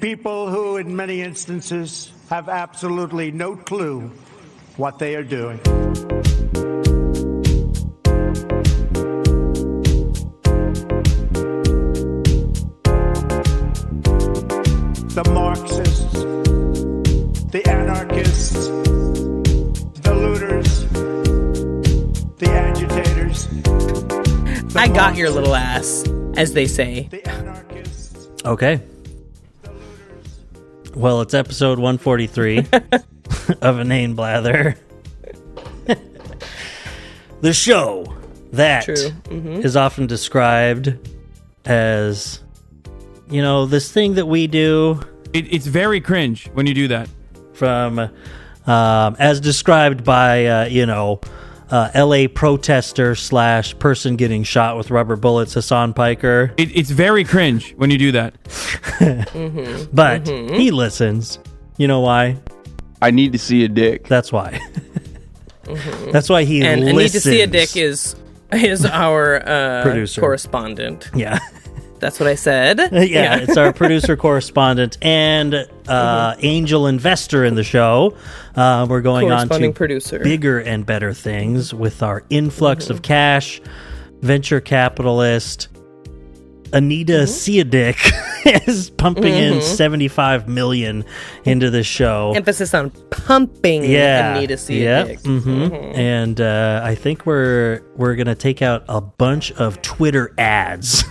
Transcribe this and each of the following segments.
People who, in many instances, have absolutely no clue what they are doing. The Marxists, the anarchists, the looters, the agitators. I got your little ass, as they say. The anarchists. Okay. Well, it's episode 143 of Inane Blather. The show that is often described as, you know, this thing that we do. It's very cringe when you do that. From, as described by, L.A. protester / person getting shot with rubber bullets, Hassan Piker. It's very cringe when you do that. But he listens. You know why? I need to see a dick. That's why. That's why he and listens. And Need to See a Dick is our producer correspondent. Yeah. That's what I said. Yeah, it's our producer correspondent and angel investor in the show. We're going on to bigger and better things with our influx of cash. Venture capitalist Anita Seadick is pumping in $75 million into the show. Emphasis on pumping. Anita Seadick. And I think we're gonna take out a bunch of Twitter ads.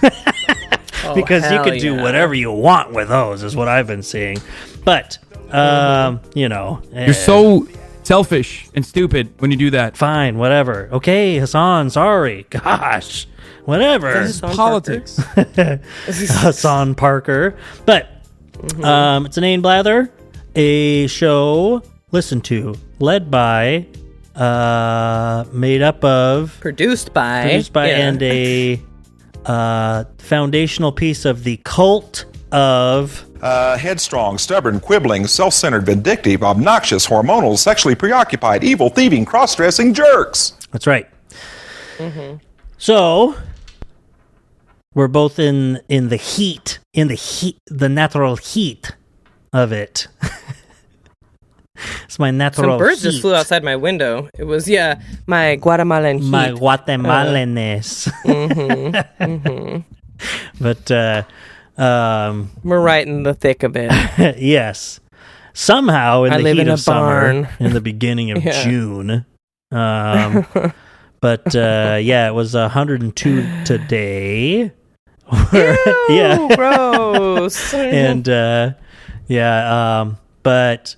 Because you can do whatever you want with those, is what I've been seeing. But, You're so selfish and stupid when you do that. Fine, whatever. Okay, Hassan, sorry. Gosh, whatever. This is politics. Hassan Parker. But it's an Inane Blather, a show listened to, led by, made up of... Produced by, and a... foundational piece of the cult of headstrong, stubborn, quibbling, self-centered, vindictive, obnoxious, hormonal, sexually preoccupied, evil, thieving, cross-dressing jerks. That's right. So we're both in the natural heat of it. It's my natural Some birds heat. just flew outside my window. It was, my Guatemalan heat. My Guatemalanness. But, we're right in the thick of it. yes. Somehow in the heat of summer, in the beginning of June. But, it was 102 today. Ew, gross. And, but...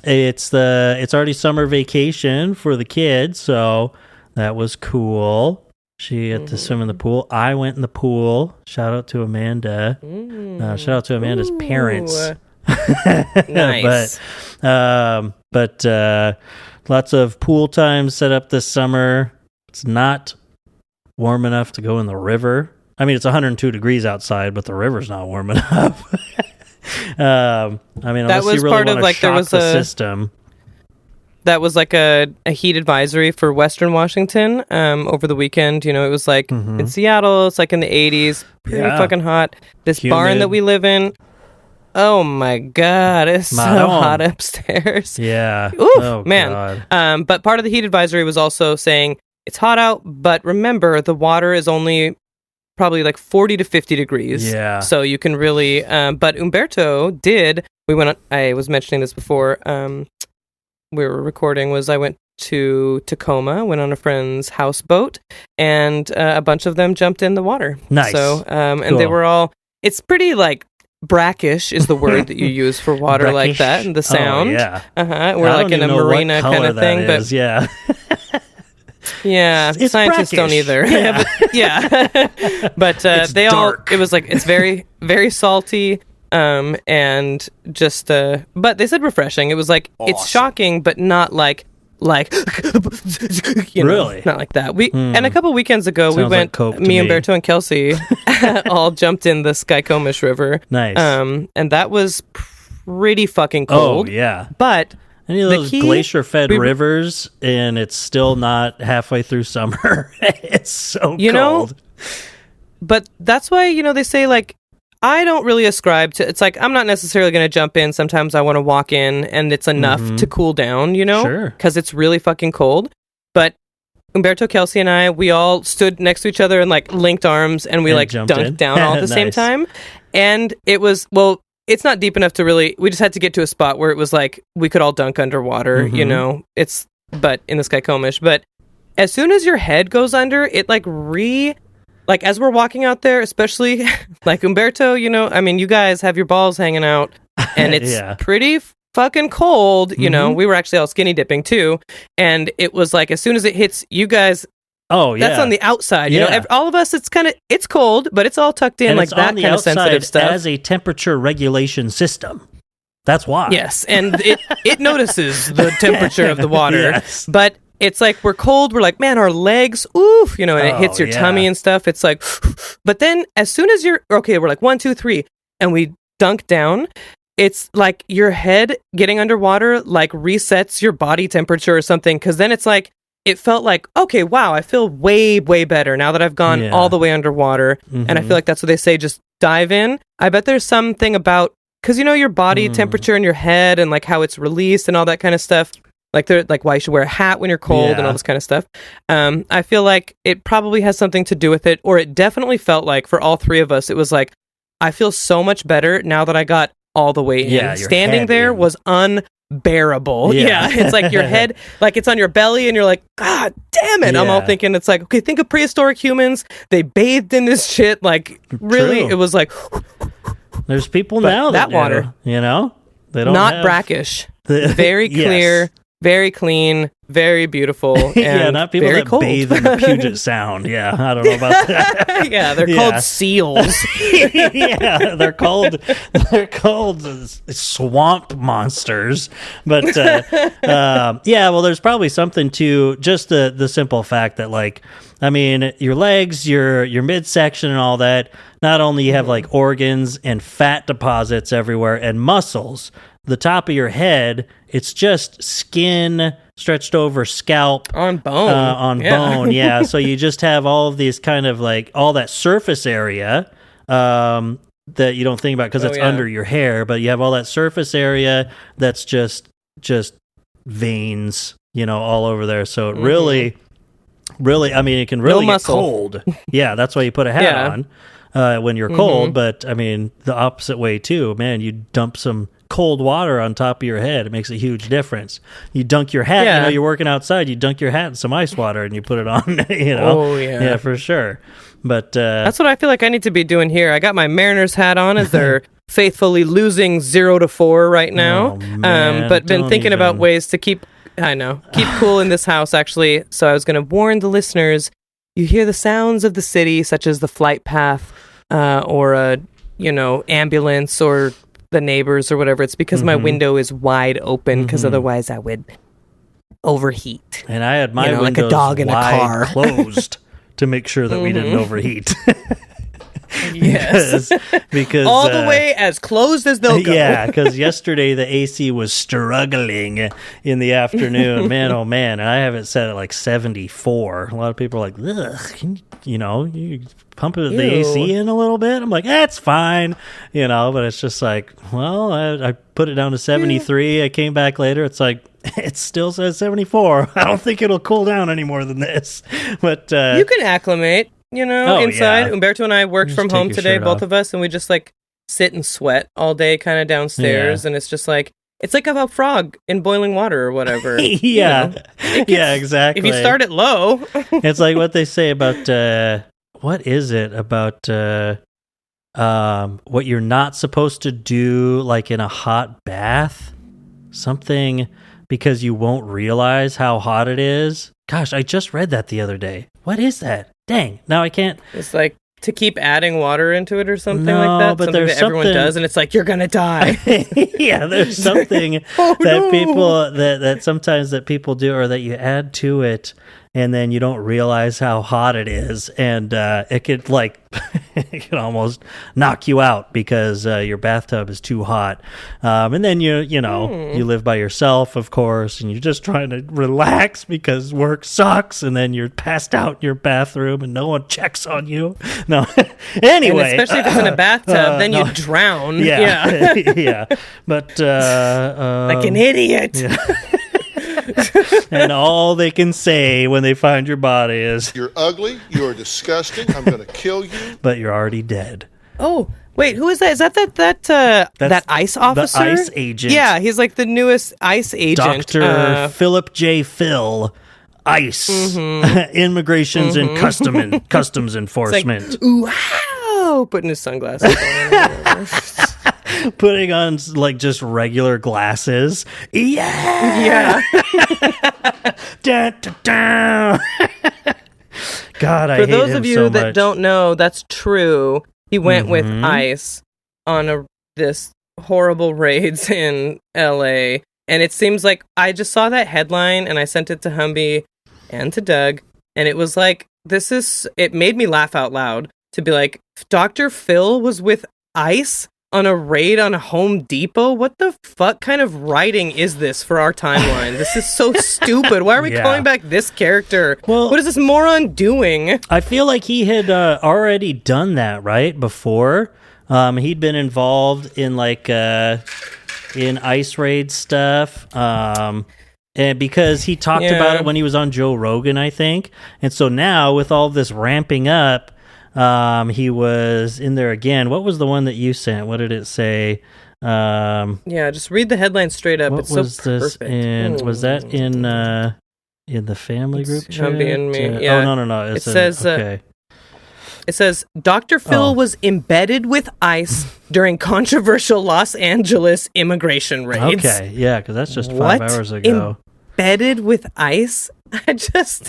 It's already summer vacation for the kids, so that was cool. She had to swim in the pool. I went in the pool. Shout out to Amanda. Shout out to Amanda's parents. Nice. but lots of pool time set up this summer. It's not warm enough to go in the river. I mean, it's 102 degrees outside, but the river's not warm enough. Unless was you really part want of to shock was the system. That was like a heat advisory for Western Washington over the weekend. You know, it was like in Seattle, it's like in the 80s, pretty fucking hot. This barn that we live in, oh my God, it's so hot upstairs. Yeah. Oof, man. God. But part of the heat advisory was also saying it's hot out, but remember the water is only probably like 40 to 50 degrees. Yeah. So you can really, but Umberto did, I was mentioning this before, we were recording, I went to Tacoma, went on a friend's houseboat, and a bunch of them jumped in the water. Nice. So, and they were all, it's pretty like brackish is the word that you use for water like that, and the sound. Oh, yeah. We're like in a marina kind of thing, but yeah. Yeah, it's scientists brackish. don't either. But they dark. all, it was like, it's very, very salty, and just, but they said refreshing. It was like, it's shocking, but not like, really? Not like that. And a couple weekends ago, we went, like me, Umberto, and Kelsey all jumped in the Skycomish River. Nice. And that was pretty fucking cold. Oh, yeah. But any of those glacier-fed rivers, and it's still not halfway through summer. It's so cold. But that's why, they say, like, I don't really ascribe to, it's like, I'm not necessarily going to jump in. Sometimes I want to walk in and it's enough to cool down, you know? Sure. Because it's really fucking cold. But Umberto, Kelsey, and I, we all stood next to each other and like linked arms and we like dunked down all at the same time. And it was, well, it's not deep enough to really, we just had to get to a spot where it was like, we could all dunk underwater, you know? But in the Skycomish. But as soon as your head goes under, it like as we're walking out there, especially like Umberto, you know, I mean, you guys have your balls hanging out and it's pretty fucking cold, you know. We were actually all skinny dipping too. And it was like, as soon as it hits you guys, that's on the outside, you know. All of us, it's cold, but it's all tucked in, and like that kind of sensitive stuff. As a temperature regulation system. That's why. Yes, and it notices the temperature of the water, but it's like we're cold. We're like, man, our legs, oof, you know, and it hits your tummy and stuff. It's like, but then as soon as we're like 1, 2, 3, and we dunk down, it's like your head getting underwater like resets your body temperature or something. Because then it's like, it felt like, okay, wow, I feel way, way better now that I've gone all the way underwater. And I feel like that's what they say, just dive in. I bet there's something about, because you know, your body temperature in your head and like how it's released and all that kind of stuff. Like they're like why you should wear a hat when you're cold and all this kind of stuff. I feel like it probably has something to do with it, or it definitely felt like for all three of us, it was like, I feel so much better now that I got all the way in. Standing there was unbearable. It's like your head, like it's on your belly and you're like, God damn it. I'm all thinking, it's like, okay, think of prehistoric humans. They bathed in this shit. Like really, it was like, there's people now that water, you know, they don't not brackish, very clear. Very clean, very beautiful, and not people very that cold. bathe in the Puget Sound. Yeah, I don't know about that. They're called seals. They're called swamp monsters. But well, there's probably something to just the simple fact that, like, I mean, your legs, your midsection, and all that. Not only you have like organs and fat deposits everywhere and muscles. The top of your head, it's just skin stretched over scalp. On bone. Bone. So you just have all of these kind of like, all that surface area that you don't think about because it's under your hair, but you have all that surface area that's just veins, you know, all over there. So it really, I mean, it can really get cold. That's why you put a hat on when you're cold. But I mean, the opposite way too, man, you dump some cold water on top of your head. It makes a huge difference. You dunk your hat, you know, you're working outside, you dunk your hat in some ice water and you put it on, you know. For sure. But that's what I feel like I need to be doing here. I got my Mariners hat on as they're faithfully losing 0-4 right now. But been thinking about ways to keep cool in this house, actually. So I was going to warn the listeners, you hear the sounds of the city, such as the flight path or a, you know, ambulance or the neighbors or whatever. It's because my window is wide open, because otherwise I would overheat. And I had my windows like a dog in a car closed to make sure that we didn't overheat. Yes, because all the way as closed as they'll go. Yeah, because yesterday the AC was struggling in the afternoon. Man, oh man, and I have it set at like 74. A lot of people are like, ugh, can you pump the AC in a little bit? I'm like, that's fine, you know. But it's just like, well, I put it down to 73. I came back later. It's like, it still says 74. I don't think it'll cool down any more than this. But you can acclimate. You know, inside. Umberto and I worked from home today, both of us, and we just like sit and sweat all day kind of downstairs, and it's just like, it's like a frog in boiling water or whatever. Exactly. If you start it low. It's like what they say about, what is it about what you're not supposed to do, like in a hot bath? Something, because you won't realize how hot it is. Gosh, I just read that the other day. What is that? Dang, now I can't. It's like to keep adding water into it or something like that. But something that everyone does, and it's like, you're gonna die. There's something people that sometimes that people do, or that you add to it, and then you don't realize how hot it is, and it could like it could almost knock you out because your bathtub is too hot. And then you live by yourself, of course, and you're just trying to relax because work sucks, and then you're passed out in your bathroom and no one checks on you. No, anyway, and especially if it's in a bathtub, then you drown. Yeah, yeah. But like an idiot. Yeah. And all they can say when they find your body is, "You're ugly. You're disgusting. I'm going to kill you." But you're already dead. Oh, wait, who is that? Is that that ICE officer? The ICE agent. Yeah, he's like the newest ICE agent. Dr. Philip J. Phil, ICE, Immigrations and Customs Enforcement. Like, wow! Putting his sunglasses on. Putting on like just regular glasses. Yeah. Dun, dun, dun. God, I hate him so much. For those of you that don't know, that's true. He went with ICE on this horrible raids in LA, and it seems like I just saw that headline and I sent it to Humby and to Doug, and it was like, it made me laugh out loud to be like, Dr. Phil was with ICE on a raid on a Home Depot? What the fuck kind of writing is this for our timeline? This is so stupid. Why are we calling back this character? Well, what is this moron doing? I feel like he had already done that, right? Before. He'd been involved in like in ICE raid stuff. And because he talked about it when he was on Joe Rogan, I think. And so now with all this ramping up, he was in there again. What was the one that you sent? What did it say? Just read the headline straight up. It's so perfect. Was that in the family group chat? Humby and me. Yeah. Oh, no. It says Dr. Phil was embedded with ICE during controversial Los Angeles immigration raids. Okay, yeah, because that's just 5 hours ago. Embedded with ICE?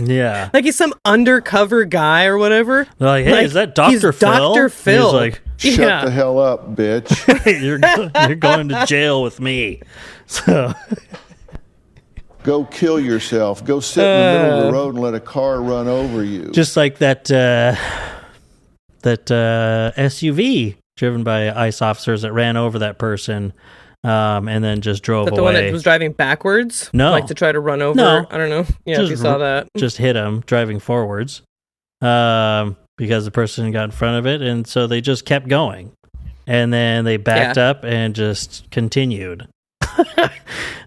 Yeah, like he's some undercover guy or whatever. Like, hey, is that Dr. Phil? Dr. Phil. He's like, shut the hell up, bitch. you're going to jail with me. So go kill yourself. Go sit in the middle of the road and let a car run over you. Just like that SUV driven by ICE officers that ran over that person. And then just drove away. The one that was driving backwards? No. Like to try to run over? No. I don't know. Yeah, if you saw that. Just hit him driving forwards because the person got in front of it, and so they just kept going. And then they backed up and just continued.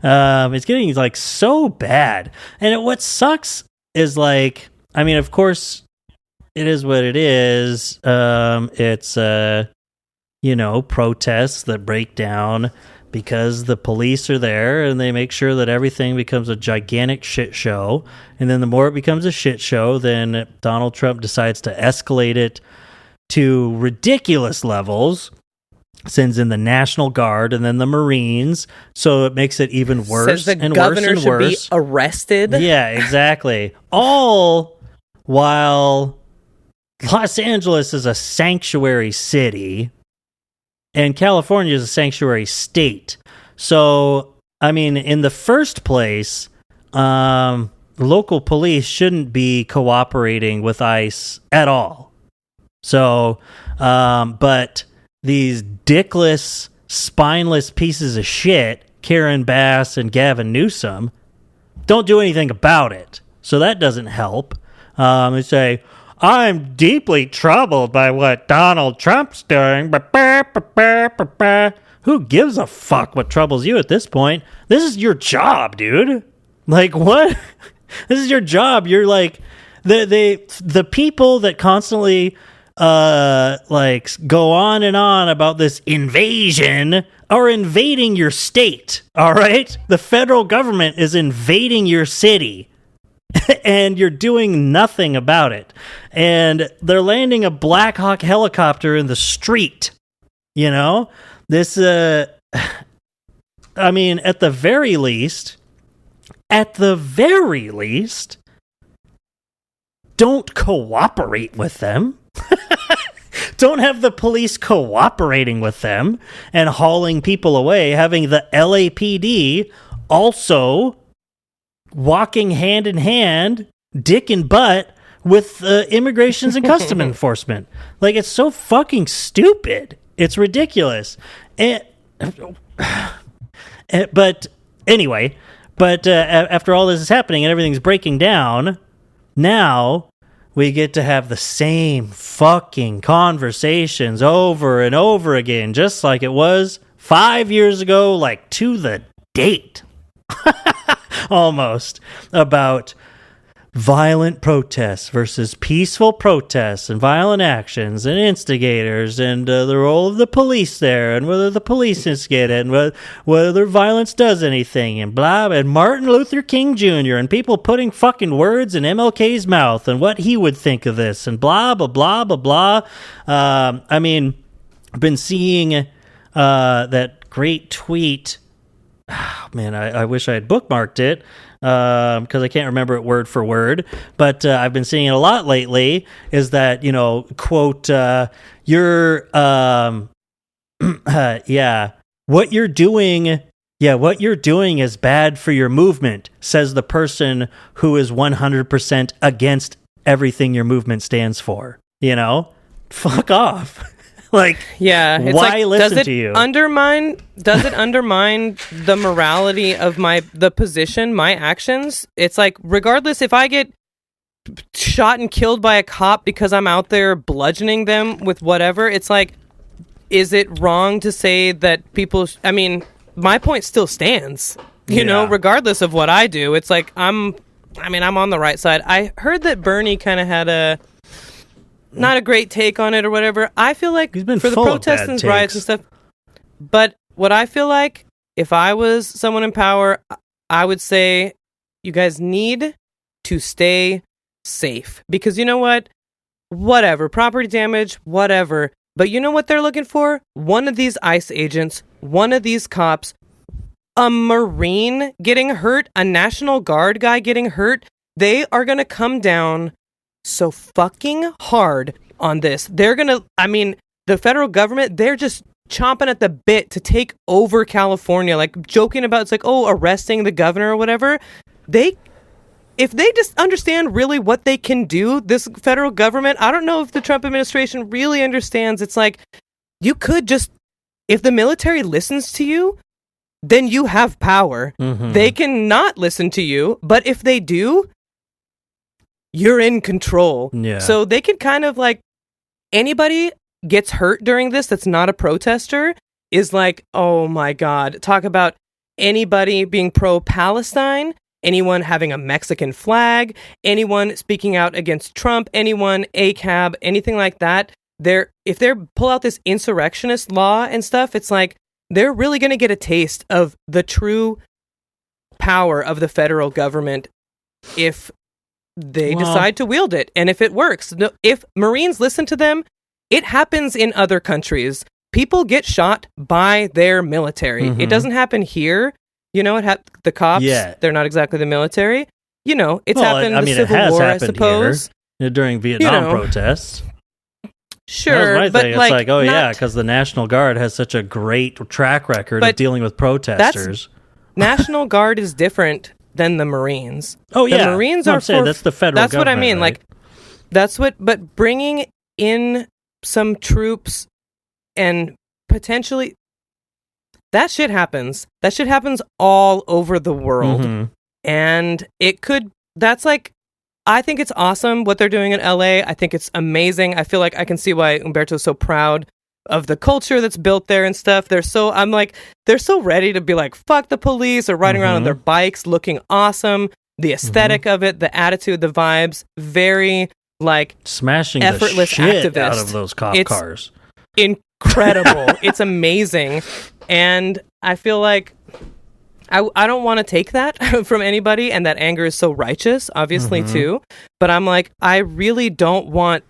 It's getting like so bad. And what sucks is like, I mean, of course, it is what it is. It's, protests that break down because the police are there and they make sure that everything becomes a gigantic shit show. And then the more it becomes a shit show, then Donald Trump decides to escalate it to ridiculous levels, sends in the National Guard and then the Marines. So it makes it even worse. Says the and governor worse and should worse. be arrested. Yeah, exactly. All while Los Angeles is a sanctuary city and California is a sanctuary state. So, I mean, in the first place, local police shouldn't be cooperating with ICE at all. So, but these dickless, spineless pieces of shit, Karen Bass and Gavin Newsom, don't do anything about it. So that doesn't help. They say, I'm deeply troubled by what Donald Trump's doing. Who gives a fuck what troubles you at this point? This is your job, dude. Like, what? This is your job. You're like, the people that constantly go on and on about this invasion are invading your state, all right? The federal government is invading your city. And you're doing nothing about it. And they're landing a Black Hawk helicopter in the street. You know? This, I mean, at the very least, don't cooperate with them. Don't have the police cooperating with them and hauling people away, having the LAPD also walking hand in hand dick and butt with immigrations and custom enforcement. Like, it's so fucking stupid. It's ridiculous. But anyway, after all this is happening and everything's breaking down, now we get to have the same fucking conversations over and over again, just like it was 5 years ago, like to the date, almost, about violent protests versus peaceful protests and violent actions and instigators and the role of the police there and whether the police instigate it and whether violence does anything and blah, and Martin Luther King Jr. and people putting fucking words in MLK's mouth and what he would think of this and blah, blah, blah, blah, blah. I mean, I've been seeing that great tweet. Oh, man, I wish I had bookmarked it. Because I can't remember it word for word, but I've been seeing it a lot lately, is that, quote, what you're doing is bad for your movement, says the person who is 100% against everything your movement stands for. Fuck off. Like, yeah, it's why like, listen to you? Does it undermine the morality of the position, my actions? It's like, regardless if I get shot and killed by a cop because I'm out there bludgeoning them with whatever, it's like, is it wrong to say that people? I mean, my point still stands. You know, regardless of what I do, it's like I'm on the right side. I heard that Bernie kind of had not a great take on it or whatever. I feel like for the protests and riots and stuff. But what I feel like, if I was someone in power, I would say you guys need to stay safe. Because you know what? Whatever. Property damage, whatever. But you know what they're looking for? One of these ICE agents, one of these cops, a Marine getting hurt, a National Guard guy getting hurt. They are going to come down so fucking hard on this. They're gonna, the federal government, they're just chomping at the bit to take over California, like joking about, it's like, oh, arresting the governor or whatever. If they just understand really what they can do, this federal government, I don't know if the Trump administration really understands. It's like, you could just, if the military listens to you, then you have power. Mm-hmm. They can not listen to you, but if they do, you're in control. Yeah. So they can kind of like, anybody gets hurt during this that's not a protester is like, oh my God. Talk about anybody being pro-Palestine, anyone having a Mexican flag, anyone speaking out against Trump, anyone ACAB, anything like that. If they pull out this insurrectionist law and stuff, it's like they're really going to get a taste of the true power of the federal government if they decide to wield it, and if it works. If Marines listen to them, it happens in other countries. People get shot by their military. Mm-hmm. It doesn't happen here. The cops, they're not exactly the military. It's happened in the Civil War, I suppose. Here, during Vietnam protests. Sure, that was my thing. It's like, because the National Guard has such a great track record of dealing with protesters. National Guard is different than the Marines. Oh yeah, the Marines are saying that's the federal. That's what I mean. Right? Like, that's what. But bringing in some troops and potentially that shit happens. That shit happens all over the world, and it could. That's like, I think it's awesome what they're doing in LA. I think it's amazing. I feel like I can see why Umberto's so proud of the culture that's built there and stuff. They're so ready to be like, fuck the police, or riding around on their bikes looking awesome. The aesthetic of it, the attitude, the vibes, very like smashing effortless the shit activist out of those cop cars. Incredible. It's amazing. And I feel like I don't want to take that from anybody, and that anger is so righteous, obviously, too. But I'm like, I really don't want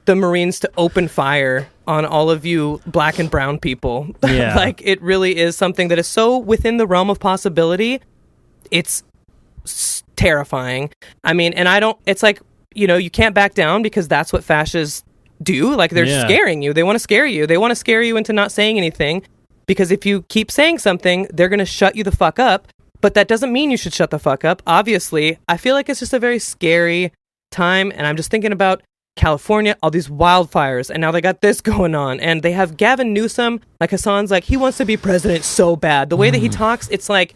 the Marines to open fire on all of you black and brown people. Yeah. Like, it really is something that is so within the realm of possibility. It's terrifying. And it's like, you can't back down, because that's what fascists do. Like, they're scaring you. They want to scare you. They want to scare you into not saying anything, because if you keep saying something, they're going to shut you the fuck up. but that doesn't mean you should shut the fuck up. Obviously, I feel like it's just a very scary time, and I'm just thinking about California, all these wildfires, and now they got this going on, and they have Gavin Newsom, like Hassan's like, he wants to be president so bad. The way that he talks, it's like,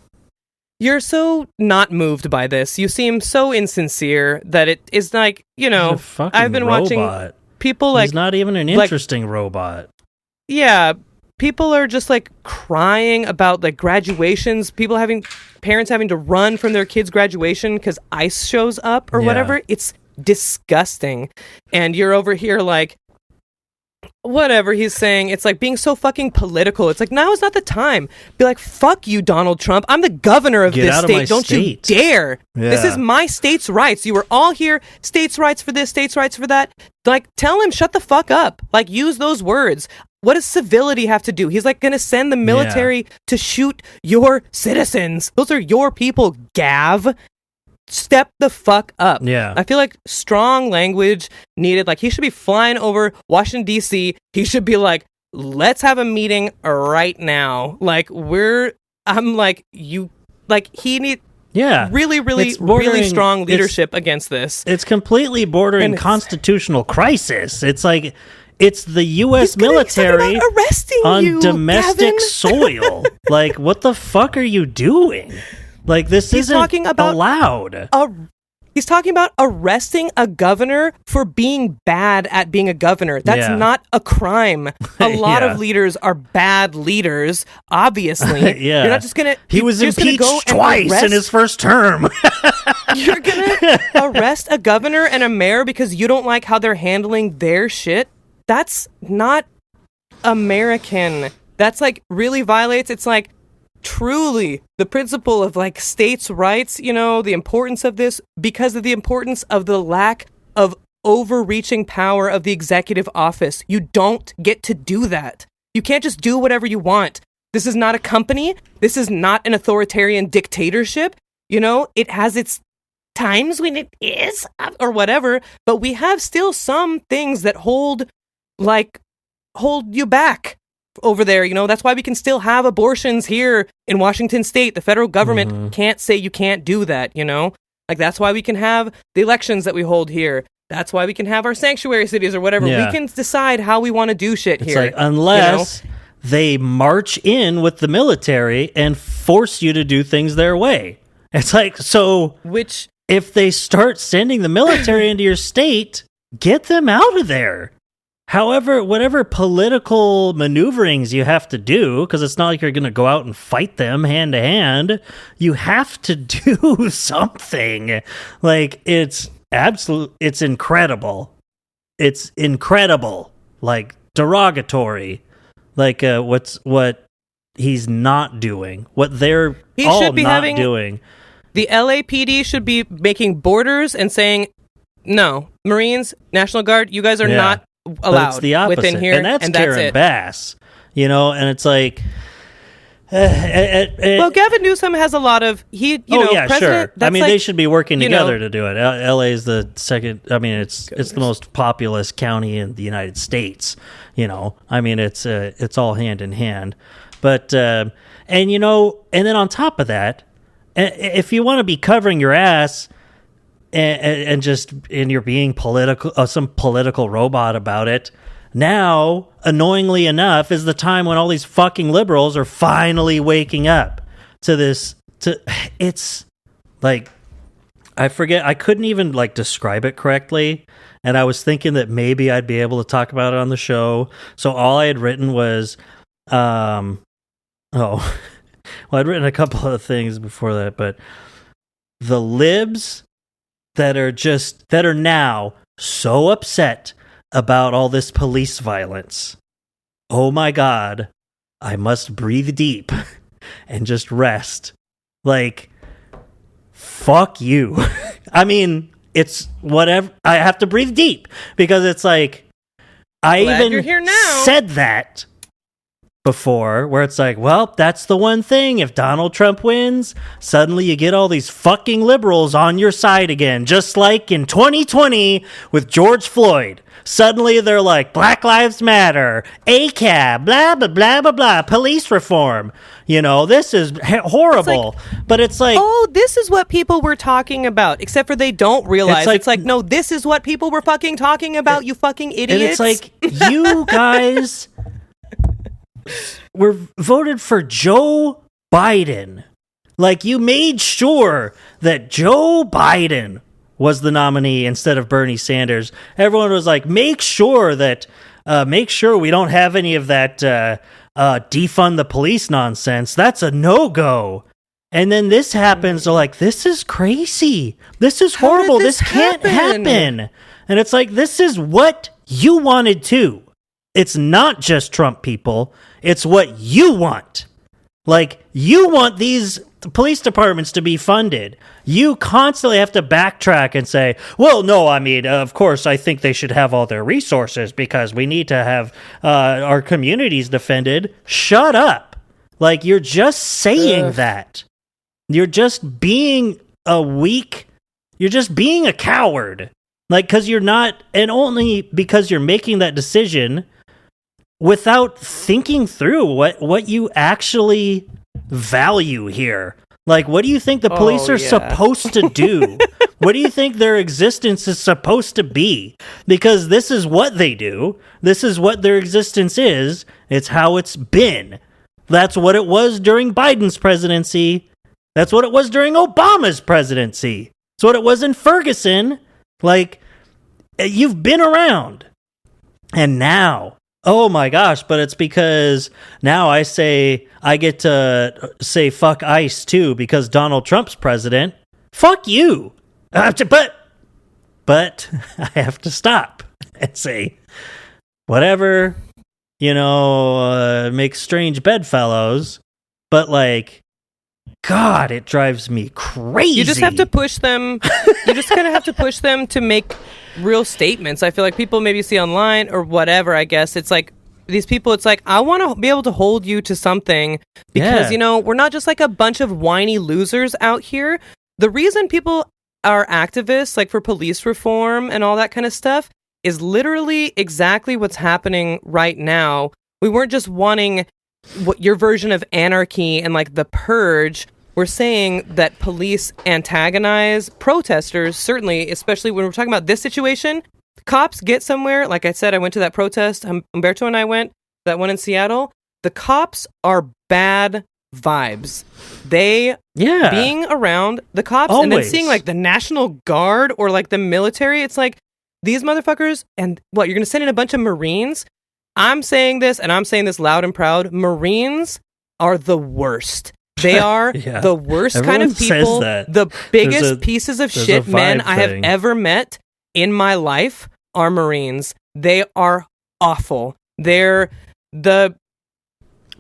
you're so not moved by this. You seem so insincere that it is like, I've been watching people like... He's not even an interesting robot. Yeah, people are just like crying about like graduations, parents having to run from their kids' graduation because ICE shows up or whatever. It's disgusting. And you're over here like, whatever he's saying, it's like being so fucking political. It's like, now is not the time. Be like, fuck you, Donald Trump. I'm the governor of this state. Don't you dare. Yeah. This is my state's rights. You were all here. States' rights for this, states' rights for that. Like, tell him, shut the fuck up. Like, use those words. What does civility have to do? He's like going to send the military to shoot your citizens. Those are your people, Gav. Step the fuck up. Yeah. I feel like strong language needed. Like, he should be flying over Washington, D.C. He should be like, let's have a meeting right now. Like, he need really, really, really strong leadership against this. It's completely bordering constitutional crisis. It's like, it's the U.S. military on domestic soil. Like, what the fuck are you doing? Like, this isn't allowed. He's talking about arresting a governor for being bad at being a governor. That's not a crime. A lot of leaders are bad leaders, obviously. You're not just going to... He was impeached twice in his first term. You're going to arrest a governor and a mayor because you don't like how they're handling their shit? That's not American. That's like really violates... It's like... truly the principle of like states' rights, the importance of this, because of the importance of the lack of overreaching power of the executive office. You don't get to do that. You can't just do whatever you want. This is not a company. This is not an authoritarian dictatorship. It has its times when it is or whatever, but we have still some things that hold you back. Over there, that's why we can still have abortions here in Washington state. The federal government can't say you can't do that, Like, that's why we can have the elections that we hold here. That's why we can have our sanctuary cities or whatever. We can decide how we want to do shit here. It's like, unless they march in with the military and force you to do things their way. It's like, if they start sending the military into your state, get them out of there. However, whatever political maneuverings you have to do, because it's not like you're going to go out and fight them hand to hand, you have to do something. Like, it's incredible. It's incredible. Like, derogatory. Like, what he's not doing. What they're all not doing. The LAPD should be making borders and saying, no, Marines, National Guard, you guys are not allowed it's the opposite. Within here, and that's Karen Bass, and it's like, well, Gavin Newsom has a lot of sure. I mean, they should be working together to do it. LA is the second. I mean, it's the most populous county in the United States. I mean, it's all hand in hand. But and then on top of that, if you want to be covering your ass. And you're being political, some political robot about it. Now, annoyingly enough, is the time when all these fucking liberals are finally waking up to this. It's like, I forget. I couldn't even like describe it correctly, and I was thinking that maybe I'd be able to talk about it on the show. So all I had written was, well, I'd written a couple of things before that, but the libs that are now so upset about all this police violence. Oh my God, I must breathe deep and just rest. Like, fuck you. I mean, it's whatever. I have to breathe deep because it's like, I even said that before, where it's like, well, that's the one thing. If Donald Trump wins, suddenly you get all these fucking liberals on your side again, just like in 2020 with George Floyd. Suddenly they're like, Black Lives Matter, ACAB, blah, blah, blah, blah, blah, police reform. This is horrible. But it's like... Oh, this is what people were talking about. Except for they don't realize. It's like, no, this is what people were fucking talking about, you fucking idiots. And it's like, you guys were voted for Joe Biden. Like, you made sure that Joe Biden was the nominee instead of Bernie Sanders. Everyone was like, make sure we don't have any of that defund the police nonsense. That's a no-go. And then this happens. They're like, this is crazy. This is horrible. This can't happen. And it's like, this is what you wanted too. It's not just Trump people. It's what you want. Like, you want these police departments to be funded. You constantly have to backtrack and say, well, no, I mean, of course, I think they should have all their resources because we need to have our communities defended. Shut up. Like, you're just saying that. You're just being you're just being a coward. Like, because you're not, and only because you're making that decision without thinking through what you actually value here. Like, what do you think the police are supposed to do? What do you think their existence is supposed to be? Because this is what they do. This is what their existence is. It's how it's been. That's what it was during Biden's presidency. That's what it was during Obama's presidency. It's what it was in Ferguson. Like, you've been around. And now, oh my gosh, but it's because now I get to say fuck ICE too because Donald Trump's president. Fuck you. But I have to stop and say whatever, makes strange bedfellows, but like, God, it drives me crazy. You just have to push them. You just kind of have to push them to make real statements. I feel like people maybe see online or whatever, I guess. It's like these people, it's like, I want to be able to hold you to something because, we're not just like a bunch of whiny losers out here. The reason people are activists, like for police reform and all that kind of stuff, is literally exactly what's happening right now. We weren't just wanting what your version of anarchy and like the purge. We're saying that police antagonize protesters, certainly, especially when we're talking about this situation. Cops get somewhere. Like I said, I went to that protest. Humberto and I went, that one in Seattle. The cops are bad vibes. Being around the cops and then seeing like the National Guard or like the military, it's like these motherfuckers. And what, you're going to send in a bunch of Marines? I'm saying this, and I'm saying this loud and proud. Marines are the worst. They are the worst kind of people. The biggest pieces of shit men I have ever met in my life are Marines. They are awful. They're they're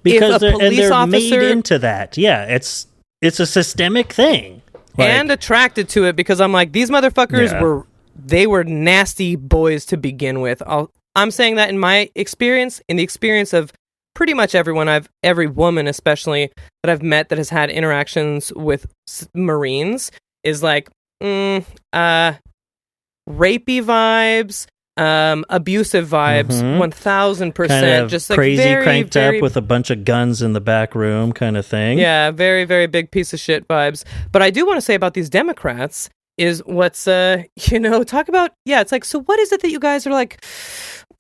made into that. Yeah, it's a systemic thing. And attracted to it because I'm like, these motherfuckers were nasty boys to begin with. I'm saying that in my experience, in the experience of pretty much every woman especially that I've met that has had interactions with Marines is like, rapey vibes, abusive vibes, 1000%. Kind of just like crazy, very, cranked very, up with a bunch of guns in the back room kind of thing. Yeah, very, very big piece of shit vibes. But I do want to say about these Democrats is what's, talk about, it's like, so what is it that you guys are like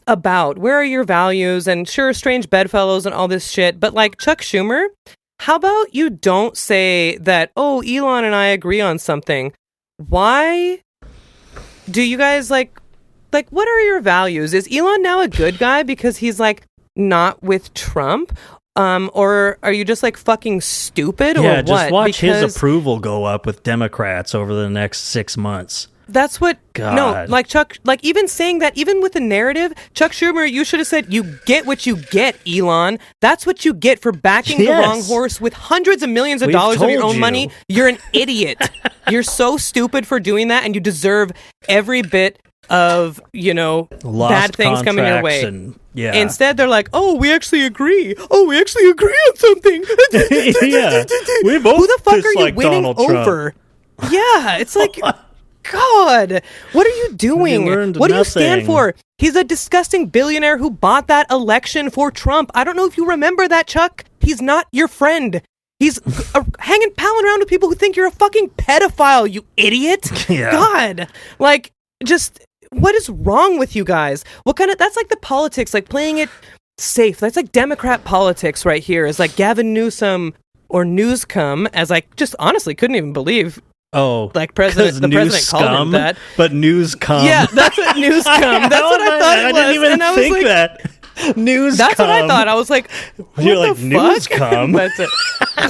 about? Where are your values? And sure, strange bedfellows and all this shit, but like Chuck Schumer, how about you don't say that, oh, Elon and I agree on something. Why do you guys like what are your values? Is Elon now a good guy because he's like not with Trump? Or are you just like fucking stupid or what? Yeah, just watch his approval go up with Democrats over the next 6 months. That's what, even saying that, even with the narrative, Chuck Schumer, you should have said, you get what you get, Elon. That's what you get for backing the wrong horse with hundreds of millions of dollars of your own money. You're an idiot. You're so stupid for doing that, and you deserve every bit of, bad things coming your way. Instead, they're like, oh, we actually agree. Oh, we actually agree on something. We both Who the fuck are you like winning Donald over? Trump. Yeah, it's like... God, what are you doing? What do you stand for? He's a disgusting billionaire who bought that election for Trump. I don't know if you remember that, Chuck. He's not your friend. He's palling around with people who think you're a fucking pedophile, you idiot. Yeah. God. Like, just, what is wrong with you guys? That's like the politics, like playing it safe. That's like Democrat politics right here. Is like Gavin Newsom or Newscom, as I just honestly couldn't even believe. Oh, like the president called him that. But Newscom. Yeah, that's what Newscom. That's what I thought it was. I didn't even think that. Newscom. That's what I thought. I was like, what You're the like, fuck? Newscom? That's it.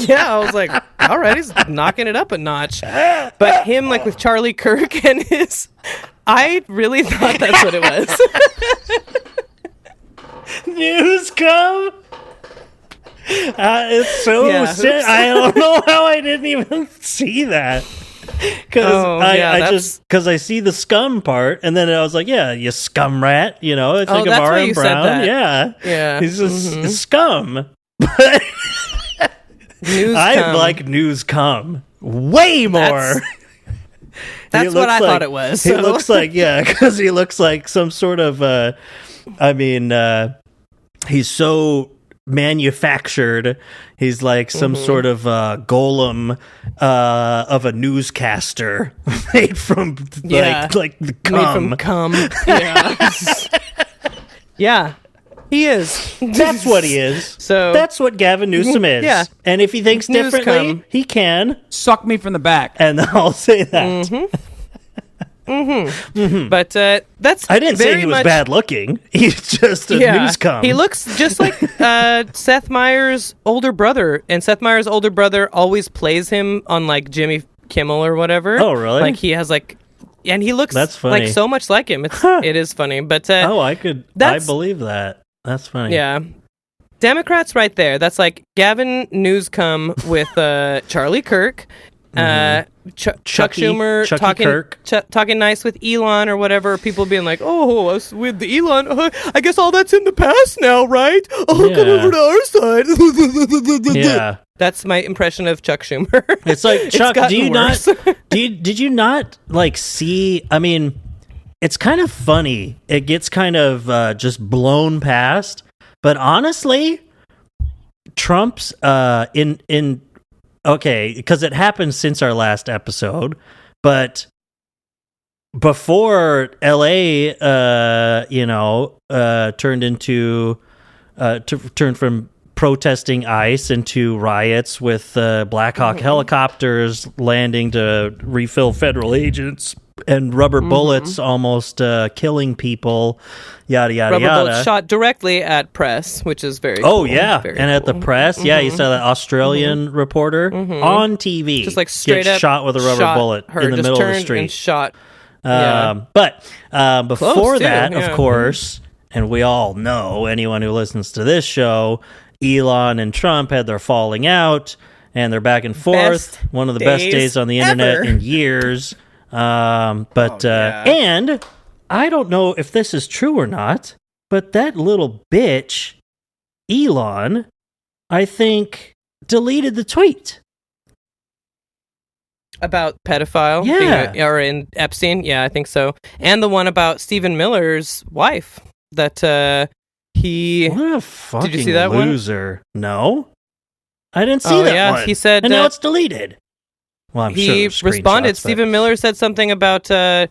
Yeah, I was like, all right, he's knocking it up a notch. But him, like with Charlie Kirk and his, I really thought that's what it was. Newscom? It's so I don't know how I didn't even see that. Because I see the scum part, and then I was like, yeah, you scum rat, I think of R.M. Brown. Yeah. He's a scum. But I like Newscom way more. That's what I thought it was. He looks like, because he looks like some sort of, he's so manufactured. He's like some sort of golem of a newscaster made from like the cum. Made from cum. Yeah. Yeah. He is. That's what he is. So that's what Gavin Newsom is. Yeah. And if he thinks differently, he can suck me from the back. And I'll say that. But that's I didn't say he was bad looking. He's just a newscom. He looks just like Seth Meyers' older brother, and Seth Meyers' older brother always plays him on like Jimmy Kimmel or whatever. Oh, really? Like he has like, and he looks like so much like him. It is funny, but I believe that. That's funny. Yeah. Democrats right there. That's like Gavin Newscom with Charlie Kirk. Chuck Schumer talking nice with Elon or whatever. People being like, "Oh, us with the Elon. I guess all that's in the past now, right? Oh, come over to our side." Yeah, that's my impression of Chuck Schumer. It's like, Chuck, did you not like see? I mean, it's kind of funny. It gets kind of just blown past. But honestly, Trump's okay, because it happened since our last episode, but before LA, turned from protesting ICE into riots with Black Hawk helicopters landing to refill federal agents and rubber bullets almost killing people, yada yada rubber yada. Bullets shot directly at press, which is very cool. Very and at the press, you saw that Australian reporter on TV, just like straight gets up shot with a rubber bullet in the middle of the street. And shot. But before that, of course, and we all know, anyone who listens to this show, Elon and Trump had their falling out, and they're back and forth. One of the best days on the internet in years. And I don't know if this is true or not, but that little bitch, Elon, I think, deleted the tweet. About pedophile? Yeah. Or in Epstein? Yeah, I think so. And the one about Stephen Miller's wife. That he... What a fucking Did you see that loser. One? No. I didn't see that one. He said... And now it's deleted. Well, I'm sure he responded. Stephen Miller said something about Elon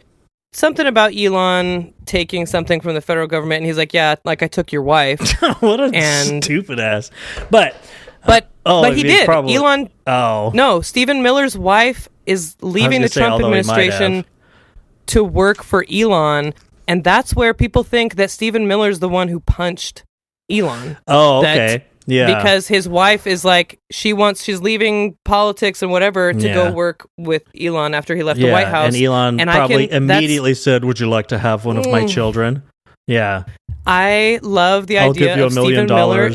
taking something from the federal government, and he's like, "Yeah, like I took your wife." What a stupid ass! But he did. Probably, Elon. Oh no, Stephen Miller's wife is leaving the Trump administration to work for Elon, and that's where people think that Stephen Miller's the one who punched Elon. Oh, okay. Yeah. Because his wife is like, she's leaving politics and whatever to go work with Elon after he left the White House. And Elon probably immediately said, "Would you like to have one of my children?" Yeah. I love the idea of I'll give you $1 million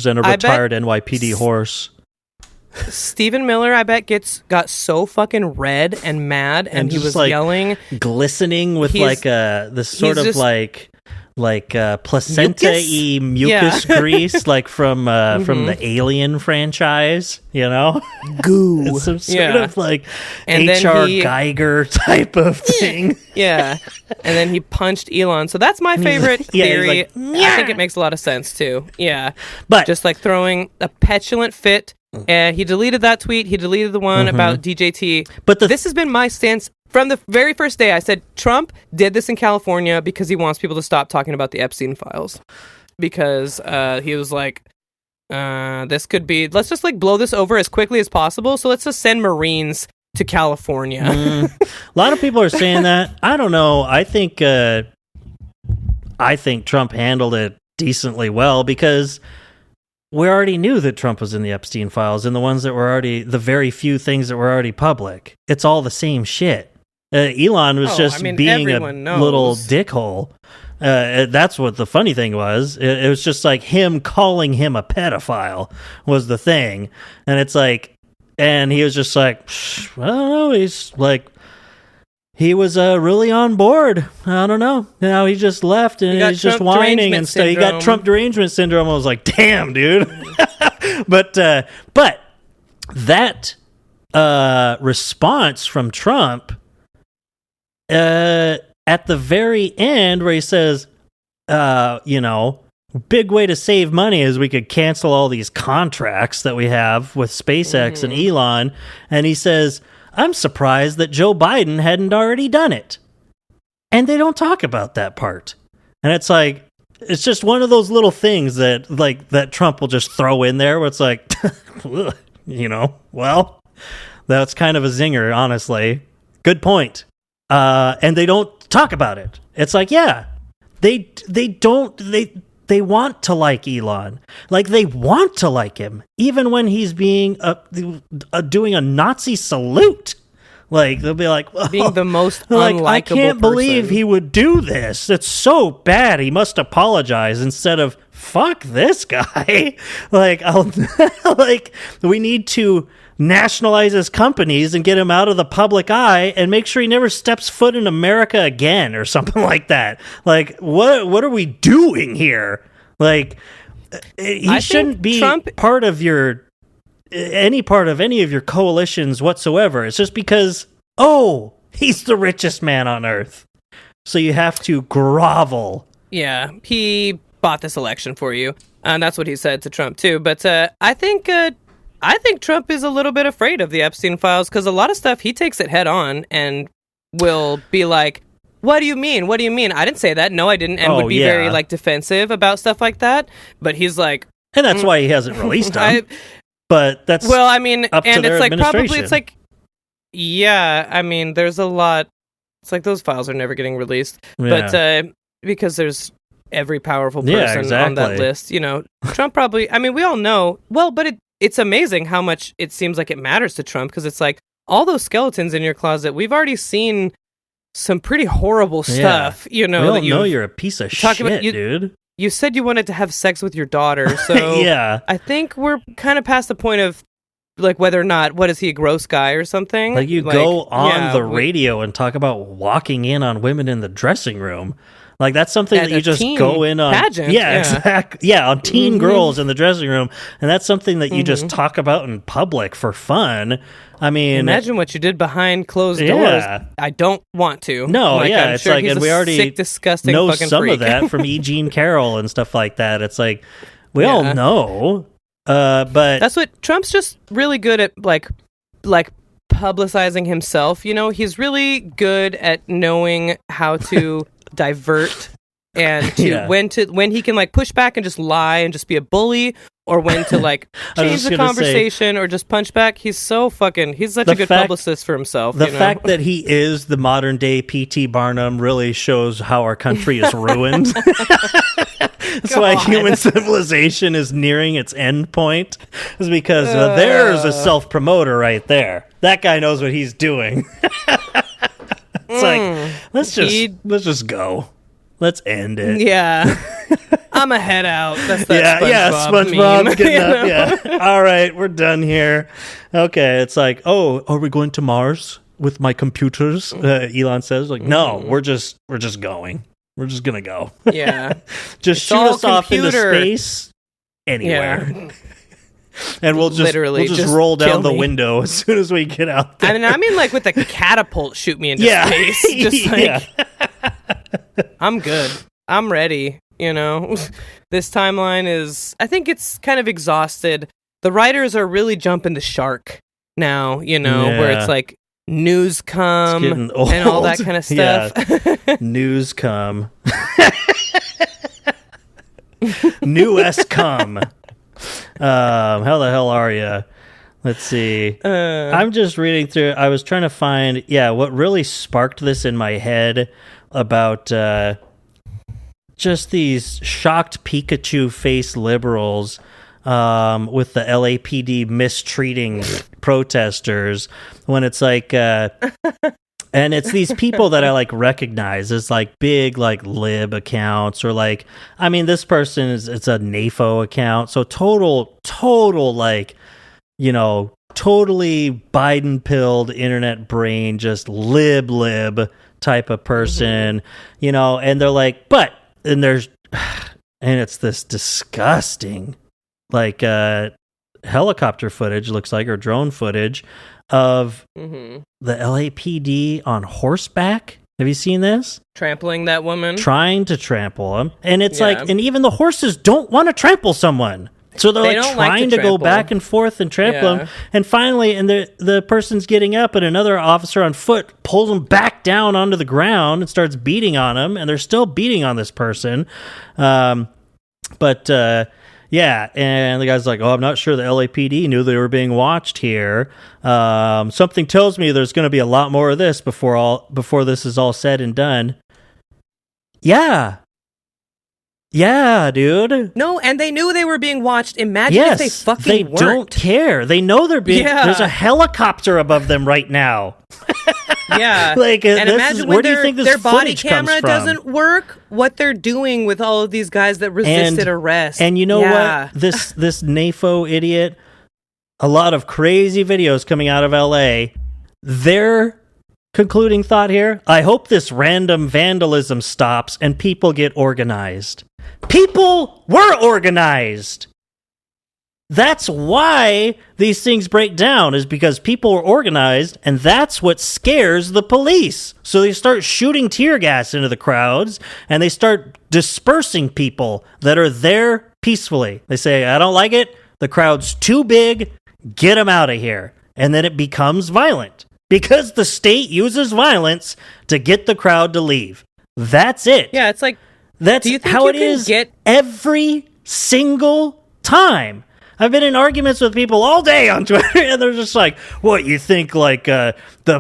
and a retired NYPD horse. Stephen Miller, I bet, got so fucking red and mad, and he was like yelling, glistening with like this sort of placenta-y mucus grease, like from the Alien franchise, you know? Goo. It's some sort of like and H.R. Geiger type of thing. Yeah. And then he punched Elon. So that's my favorite theory. I think it makes a lot of sense too. Yeah. But just like throwing a petulant fit. He deleted that tweet. He deleted the one about DJT. But this has been my stance from the very first day. I said Trump did this in California because he wants people to stop talking about the Epstein files. Because he was like, this could be, let's just like blow this over as quickly as possible. So let's just send Marines to California. A lot of people are saying that. I don't know. I think Trump handled it decently well because we already knew that Trump was in the Epstein files and the ones that were already, the very few things that were already public. It's all the same shit. Elon was being a little dickhole. That's what the funny thing was. It was just like him calling him a pedophile was the thing. And it's like, and he was just like, I don't know. He's like, he was really on board. I don't know. Now he just left and he's just whining and stuff. He got Trump derangement syndrome. I was like, damn, dude. But that response from Trump at the very end where he says, big way to save money is we could cancel all these contracts that we have with SpaceX and Elon. And he says, I'm surprised that Joe Biden hadn't already done it. And they don't talk about that part. And it's like, it's just one of those little things that like that Trump will just throw in there where it's like, well, that's kind of a zinger, honestly. Good point. And they don't talk about it. It's like, yeah, they want to like Elon. Like, they want to like him, even when he's being doing a Nazi salute. Like, they'll be like, being the most unlikable I can't believe person. He would do this. It's so bad. He must apologize instead of fuck this guy. Like, we need to nationalize his companies and get him out of the public eye and make sure he never steps foot in America again or something like that. Like, what are we doing here? Like, he shouldn't be part of any of your coalitions whatsoever. It's just because, he's the richest man on earth. So you have to grovel. Yeah, he bought this election for you. And that's what he said to Trump too. But I think Trump is a little bit afraid of the Epstein files because a lot of stuff he takes it head on and will be like, what do you mean? What do you mean? I didn't say that. No, I didn't. And would be very like defensive about stuff like that. But he's like, and that's why he hasn't released them. But that's well, I mean, up and to their it's like administration. probably it's like, yeah, I mean, there's a lot. It's like those files are never getting released, but because there's every powerful person on that list. Trump probably. I mean, we all know. Well, but it's amazing how much it seems like it matters to Trump because it's like all those skeletons in your closet. We've already seen some pretty horrible stuff. We all know you're a piece of shit, dude. You said you wanted to have sex with your daughter, so yeah. I think we're kind of past the point of like whether or not is he a gross guy or something? Like you go on the radio and talk about walking in on women in the dressing room. Like that's something that you just go in on. Pageant, exactly. Yeah, on teen girls in the dressing room, and that's something that you just talk about in public for fun. I mean, imagine what you did behind closed doors. I don't want to. No, I'm it's sure like, and we already sick, disgusting know fucking some freak. of that from E. Jean Carroll and stuff like that. It's like we all know, but that's what Trump's just really good at, like publicizing himself. He's really good at knowing how to divert and when he can like push back and just lie and just be a bully, or when to like change the conversation or just punch back. He's such a good publicist for himself. The fact that he is the modern day P.T. Barnum really shows how our country is ruined. That's why human civilization is nearing its end point, is because there's a self-promoter right there. That guy knows what he's doing. It's like, let's just go. Let's end it. Yeah. I'm a head out. That's that SpongeBob getting up. Yeah. All right, we're done here. Okay, it's like, are we going to Mars with my computers? Elon says, like, no, we're just going. We're just gonna go. Yeah. Just shoot us off into space anywhere. Yeah. And we'll just roll down the window as soon as we get out there. I mean like with a catapult shoot me into space. Just like I'm good. I'm ready, you know. This timeline is, I think it's kind of exhausted. The writers are really jumping the shark now, you know, where it's like news come and all that kind of stuff. Yeah. News come. New S come. How the hell are you? Let's see. I'm just reading through. I was trying to find, what really sparked this in my head about just these shocked Pikachu face liberals with the LAPD mistreating protesters, when it's like, and it's these people that I like recognize as like big like lib accounts, or like, I mean, this person it's a NAFO account, so total like, you know, totally Biden pilled internet brain, just lib type of person, you know, and they're like, and it's this disgusting like helicopter footage, looks like, or drone footage of the LAPD on horseback. Have you seen this? Trampling that woman? Trying to trample him. And it's like, and even the horses don't want to trample someone. So they're like trying to go back and forth and trample him. And finally, and the person's getting up, and another officer on foot pulls him back down onto the ground and starts beating on him. And they're still beating on this person. Yeah, and the guy's like, I'm not sure the LAPD knew they were being watched here. Something tells me there's going to be a lot more of this before this is all said and done. Yeah, dude. No, and they knew they were being watched. Imagine if they fucking weren't. They don't care. They know they're being... Yeah. There's a helicopter above them right now. Yeah. Like, and imagine when their body camera doesn't work, what they're doing with all of these guys that resisted arrest. And you know what? This NAFO idiot, a lot of crazy videos coming out of LA. Their concluding thought here, I hope this random vandalism stops and people get organized. People were organized. That's why these things break down, is because people are organized, and that's what scares the police. So they start shooting tear gas into the crowds, and they start dispersing people that are there peacefully. They say, I don't like it. The crowd's too big. Get them out of here. And then it becomes violent because the state uses violence to get the crowd to leave. That's it. Yeah, it's like, that's how it is every single time. I've been in arguments with people all day on Twitter, and they're just like, what, you think like the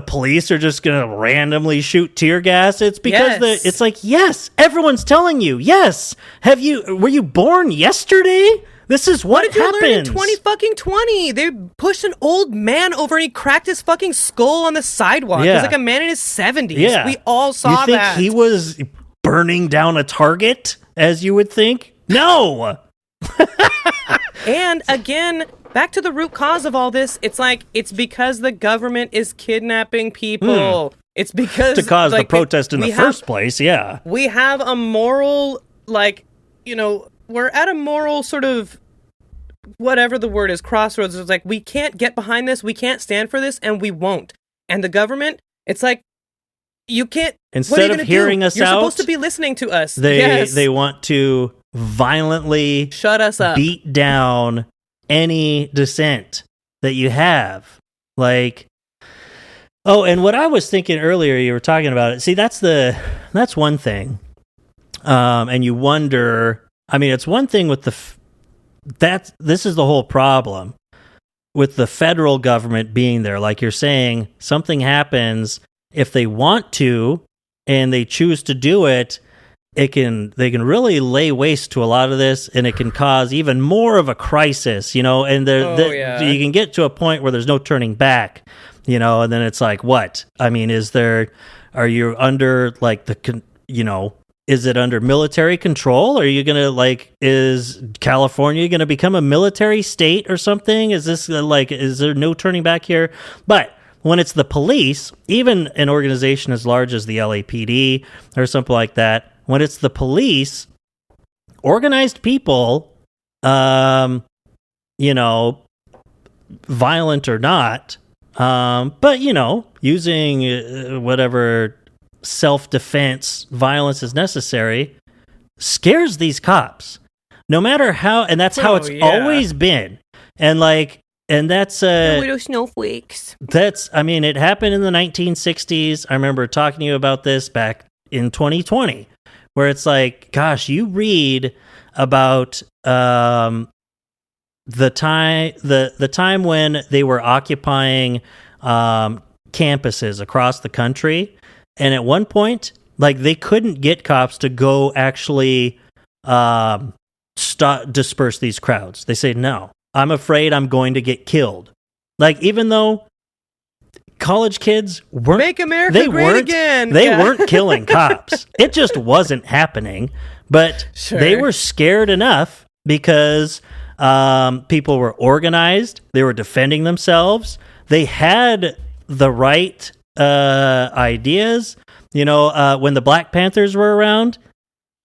police are just going to randomly shoot tear gas? It's because it's like, yes, everyone's telling you, yes. Were you born yesterday? This is what did you happens. learn in 2020? They pushed an old man over and he cracked his fucking skull on the sidewalk. It was like a man in his 70s. Yeah. We all saw that. You think he was burning down a target, as you would think? No! And again, back to the root cause of all this, it's like, it's because the government is kidnapping people. It's because... To cause the protest in the first place, yeah. We have a moral, like, you know, we're at a moral sort of, whatever the word is, crossroads. It's like, we can't get behind this, we can't stand for this, and we won't. And the government, it's like, you can't... Instead of hearing us You're out... You're supposed to be listening to us. They want to violently shut us up, beat down any dissent that you have. Like, and what I was thinking earlier, you were talking about it. See, that's one thing. And you wonder, I mean, it's one thing with this is the whole problem with the federal government being there. Like you're saying, something happens, if they want to and they choose to do it, they can really lay waste to a lot of this, and it can cause even more of a crisis, you know, and you can get to a point where there's no turning back, you know, and then it's like, what? I mean, are you under like is it under military control? Are you going to is California going to become a military state or something? Is this is there no turning back here? But when it's the police, even an organization as large as the LAPD or something like that, when it's the police, organized people, you know, violent or not, but, you know, using whatever self-defense violence is necessary, scares these cops. No matter how, and that's how it's always been. And like, and that's little snowflakes. I mean, it happened in the 1960s. I remember talking to you about this back in 2020, where it's like, gosh, you read about the time when they were occupying campuses across the country, and at one point, like, they couldn't get cops to go actually disperse these crowds. They say, no, I'm afraid I'm going to get killed. Like, even though college kids weren't... Make America great again! They weren't killing cops. It just wasn't happening. But they were scared enough because people were organized. They were defending themselves. They had the right ideas. You know, when the Black Panthers were around,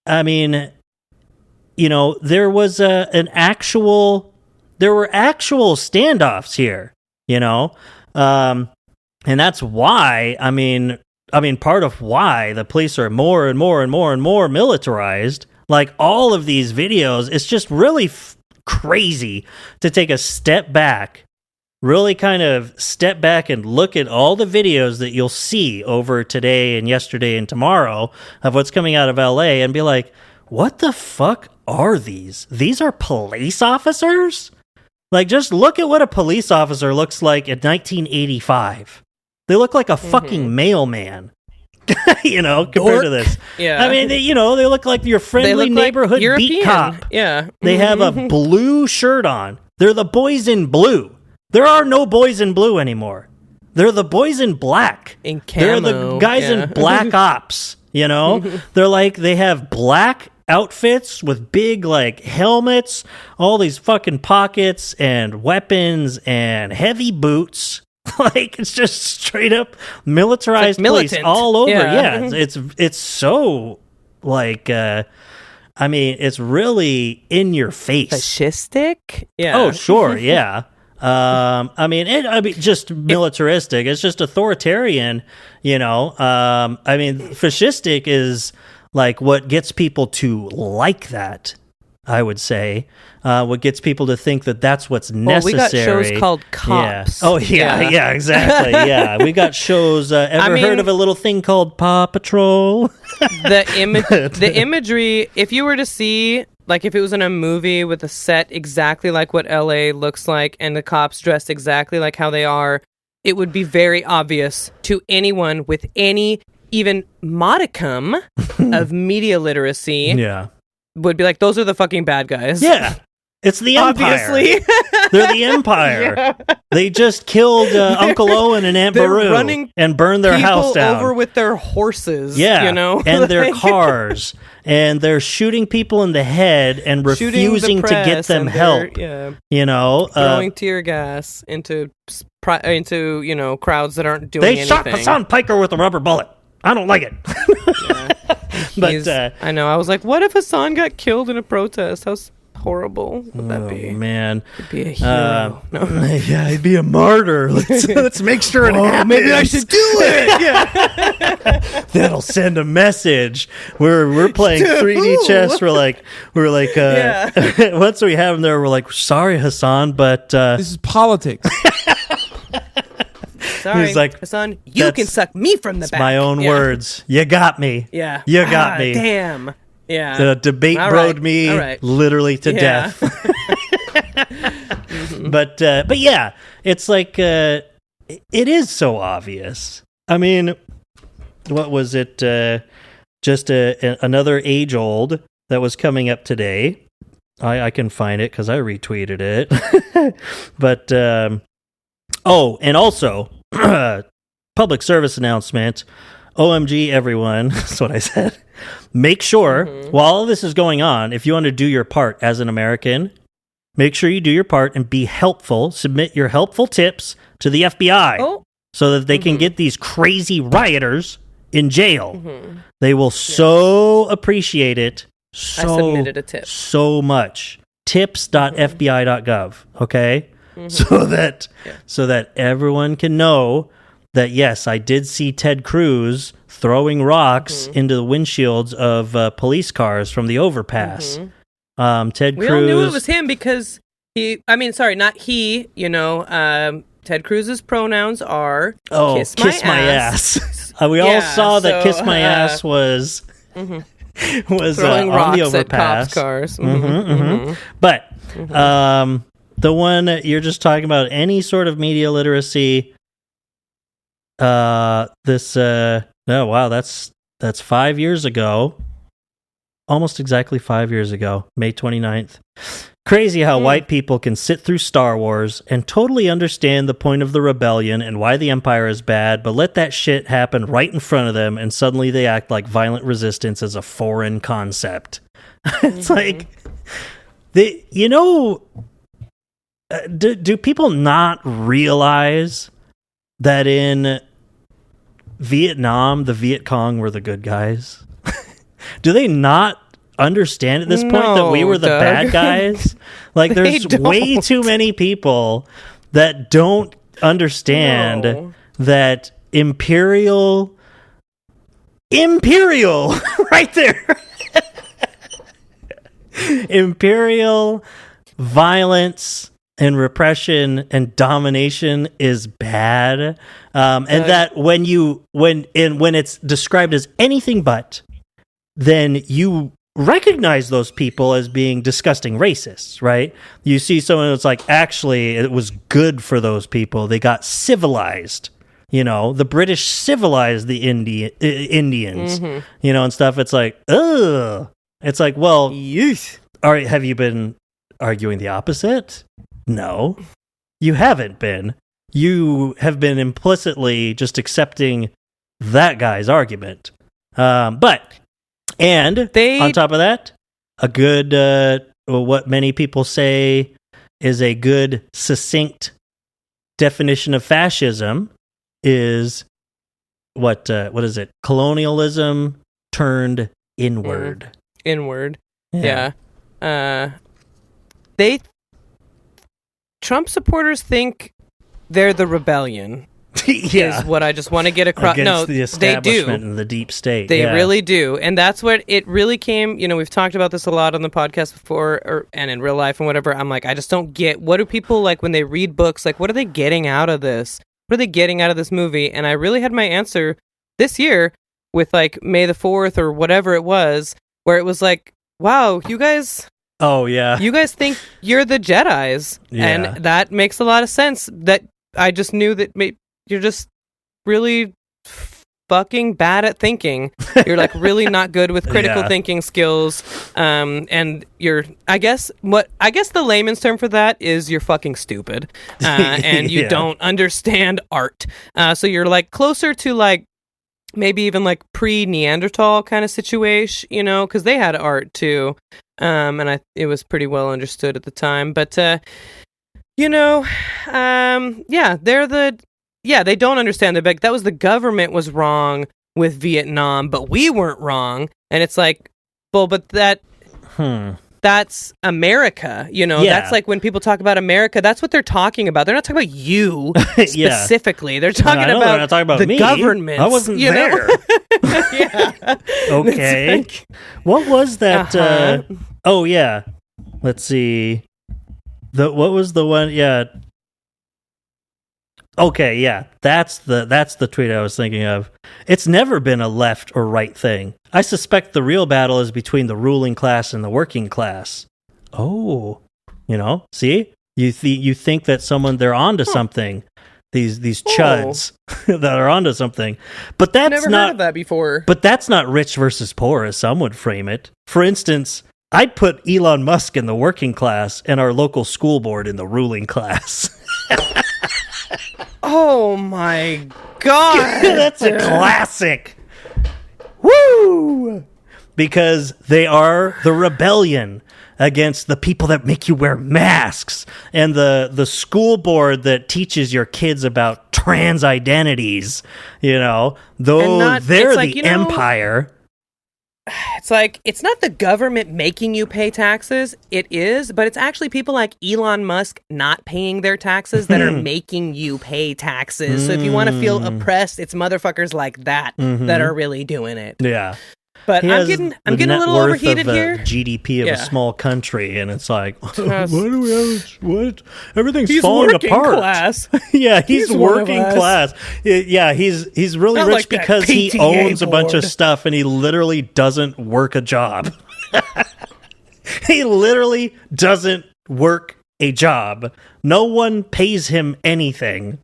I mean, you know, there was there were actual standoffs here, you know, and that's why, I mean, part of why the police are more and more and more and more militarized. Like, all of these videos, it's just really crazy to take a step back, really kind of step back and look at all the videos that you'll see over today and yesterday and tomorrow of what's coming out of LA and be like, what the fuck are these? These are police officers? Like, just look at what a police officer looks like in 1985. They look like a fucking mailman. You know, compared to this. Yeah. I mean, they look like your friendly neighborhood like beat cop. Yeah. They have a blue shirt on. They're the boys in blue. There are no boys in blue anymore. They're the boys in black. In camo. They're the guys in black ops, you know? They're like, they have black outfits with big, like, helmets, all these fucking pockets and weapons and heavy boots. Like, it's just straight up militarized police all over. Yeah, it's so, like, I mean, it's really in your face. Fascistic? Yeah. Oh, sure, yeah. I mean, just militaristic. It's just authoritarian, you know. I mean, fascistic is like what gets people to like that, I would say. What gets people to think that that's what's necessary. Well, we got shows called Cops. Yeah. Oh, yeah, exactly. Yeah, we got shows. Heard of a little thing called Paw Patrol? The imagery, if you were to see, like, if it was in a movie with a set exactly like what LA looks like and the cops dressed exactly like how they are, it would be very obvious to anyone with any even modicum of media literacy. Yeah. Would be like, those are the fucking bad guys. Yeah. It's the Empire. Obviously. They're the Empire. Yeah. They just killed Uncle Owen and Aunt Beru and burned their house down. Over with their horses. Yeah. You know? And their cars. And they're shooting people in the head and refusing to get them help. You know? Throwing tear gas into, you know, crowds that aren't doing anything. They shot Hassan Piker with a rubber bullet. I don't like it. Yeah. But I know. I was like, what if Hassan got killed in a protest? How horrible would that be? Man, he'd be a hero. Yeah, he'd be a martyr. Let's make sure it happens. Maybe I should do it. Yeah, that'll send a message. We're playing 3D chess. We're like once we have him there, we're like, sorry, Hassan, but this is politics. Sorry, he's like, Hassan, you can suck me from the back. My own words. You got me. Yeah, you got me. Damn. Yeah. The debate broed me literally to death. But yeah, it's like it is so obvious. I mean, what was it? Just another age old that was coming up today. I can find it because I retweeted it. But and also public service announcement. OMG, everyone. That's what I said. Make sure, while all this is going on, if you want to do your part as an American, make sure you do your part and be helpful. Submit your helpful tips to the FBI so that they can get these crazy rioters in jail. They will so appreciate it. I submitted a tip. So much. Tips.fbi.gov. Okay? So that everyone can know that, yes, I did see Ted Cruz throwing rocks into the windshields of police cars from the overpass. Ted Cruz. We all knew it was him because not he, Ted Cruz's pronouns are kiss my ass. We all saw that kiss my ass was throwing on rocks the overpass. At cops' cars. But the one you're just talking about, any sort of media literacy, that's 5 years ago. Almost exactly 5 years ago, May 29th. Crazy how white people can sit through Star Wars and totally understand the point of the rebellion and why the Empire is bad, but let that shit happen right in front of them, and suddenly they act like violent resistance is a foreign concept. It's like, do people not realize that in Vietnam, the Viet Cong were the good guys? Do they not understand at this point that we were the bad guys? Like, there's way too many people that don't understand that imperial right there. Imperial violence and repression and domination is bad, and that when it's described as anything but, then you recognize those people as being disgusting racists, right? You see someone that's like, actually, it was good for those people. They got civilized. The British civilized the Indians, and stuff. It's like, ugh. It's like, well, have you been arguing the opposite? No, you haven't been. You have been implicitly just accepting that guy's argument. And on top of that, a good, what many people say is a good, succinct definition of fascism is what is it? Colonialism turned inward. Inward. Yeah. Trump supporters think they're the rebellion. Is what I just want to get across. Against the establishment and the deep state. They really do. And that's what it really came, we've talked about this a lot on the podcast before and in real life and whatever. I'm like, I just don't get, what do people like when they read books, like what are they getting out of this? What are they getting out of this movie? And I really had my answer this year with like May the 4th or whatever it was, where it was like, wow, you guys... Oh, yeah. You guys think you're the Jedis. Yeah. And that makes a lot of sense. That I just knew that you're just really fucking bad at thinking. You're like really not good with critical thinking skills. And I guess the layman's term for that is you're fucking stupid. And you don't understand art. So you're like closer to like maybe even like pre-Neanderthal kind of situation, because they had art too. And it was pretty well understood at the time. But they don't understand. They're like, that was the government was wrong with Vietnam, but we weren't wrong. And it's like, well, but that's America, That's like when people talk about America, that's what they're talking about. They're not talking about you specifically. They're talking about the government. I wasn't there. Yeah. Okay. Like, what was that? Oh yeah. Let's see. What was the one? Yeah. Okay, yeah. That's the tweet I was thinking of. It's never been a left or right thing. I suspect the real battle is between the ruling class and the working class. Oh. See? You think that they're onto something. These chuds that are onto something. But that's never heard of that before. But that's not rich versus poor as some would frame it. For instance, I'd put Elon Musk in the working class and our local school board in the ruling class. Oh my god. That's a classic. Woo! Because they are the rebellion against the people that make you wear masks and the school board that teaches your kids about trans identities, they're the empire. it's like, it's not the government making you pay taxes. It is, but it's actually people like Elon Musk not paying their taxes that are making you pay taxes. So if you want to feel oppressed, it's motherfuckers like that that are really doing it. Yeah. But I'm getting a little overheated here. GDP of a small country, and it's like, what do we have? What? Everything's falling apart. Class. Yeah, he's working class. Yeah, he's really rich like because he owns a bunch of stuff, and he literally doesn't work a job. He literally doesn't work a job. No one pays him anything.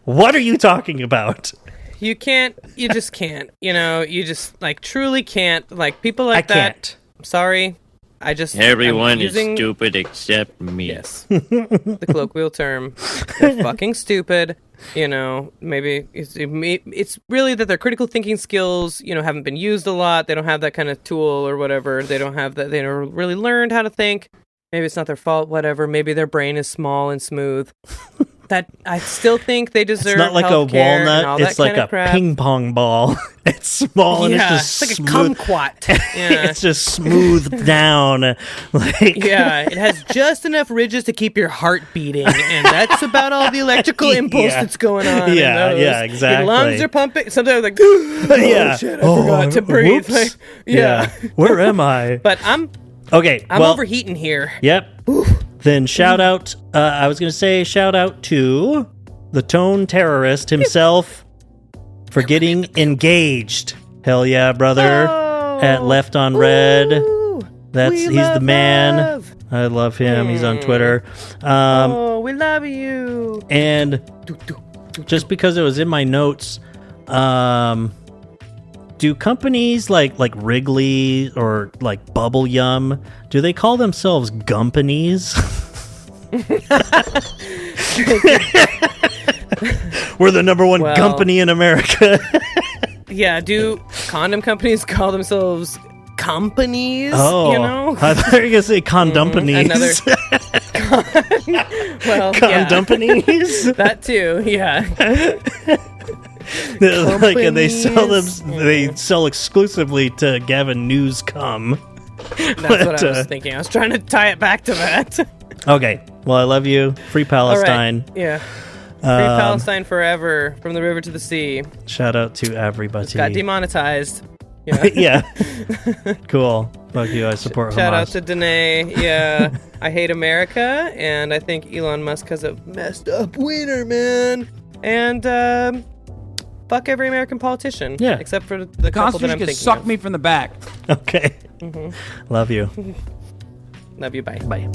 What are you talking about? You just can't, you just like truly can't, like people like that. Can't. I'm sorry. Everyone is stupid except me. Yes. The colloquial term. They're fucking stupid. Maybe it's really that their critical thinking skills, haven't been used a lot. They don't have that kind of tool or whatever. They don't have that. They never really learned how to think. Maybe it's not their fault, whatever. Maybe their brain is small and smooth. That I still think they deserve. It's not like a walnut; it's like a ping pong ball. It's small and it's like a kumquat. Yeah. It's just smoothed down. It has just enough ridges to keep your heart beating, and that's about all the electrical impulse that's going on. Yeah, exactly. Your lungs are pumping. Sometimes like, shit, I forgot to breathe. Like, where am I? But I'm overheating here. Yep. Oof. Then shout out, I was going to say shout out to the Tone Terrorist himself for getting engaged. Hell yeah, brother. At Left on Red. He's the man. Love. I love him. He's on Twitter. We love you. And just because it was in my notes, do companies like Wrigley or like Bubble Yum, do they call themselves Gumpanies? We're the number one company in America. Yeah, do condom companies call themselves companies? Oh, I thought you were going to say condumpanies. Condumpanies? That too, yeah. And they sell exclusively to Gavin Newscom. That's what I was thinking. I was trying to tie it back to that. Okay. Well, I love you. Free Palestine. Right. Yeah. Free Palestine forever, from the river to the sea. Shout out to everybody. Got demonetized. Yeah. Cool. Fuck you. I support Hamas. Shout out to Danae. Yeah. I hate America, and I think Elon Musk has a messed up wiener, man. And fuck every American politician. Yeah. Except for the couple that I'm thinking suck of. me from the back. Okay. Love you. Love you. Bye. Bye.